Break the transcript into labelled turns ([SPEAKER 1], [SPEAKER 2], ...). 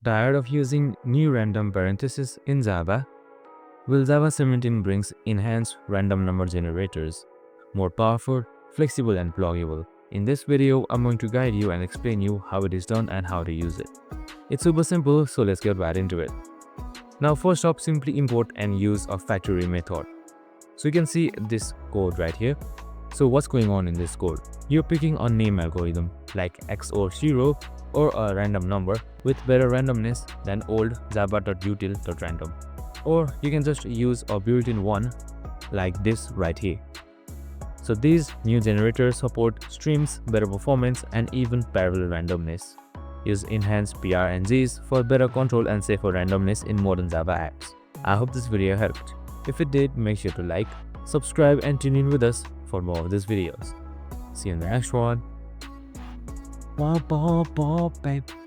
[SPEAKER 1] Tired of using new random parentheses in Java? Well, Java 17 brings enhanced random number generators, more powerful, flexible and pluggable. In this video, I'm going to guide you and explain you how it is done and how to use it. It's super simple, so let's get right into it. Now first off, simply import and use a factory method. So you can see this code right here. So what's going on in this code? You're picking a name algorithm like X or 0 or a random number with better randomness than old java.util.random. Or you can just use a built-in one like this right here. So these new generators support streams, better performance and even parallel randomness. Use enhanced PRNGs for better control and safer randomness in modern Java apps. I hope this video helped. If it did, make sure to like, subscribe and tune in with us for more of these videos. See you in the next one. Babe.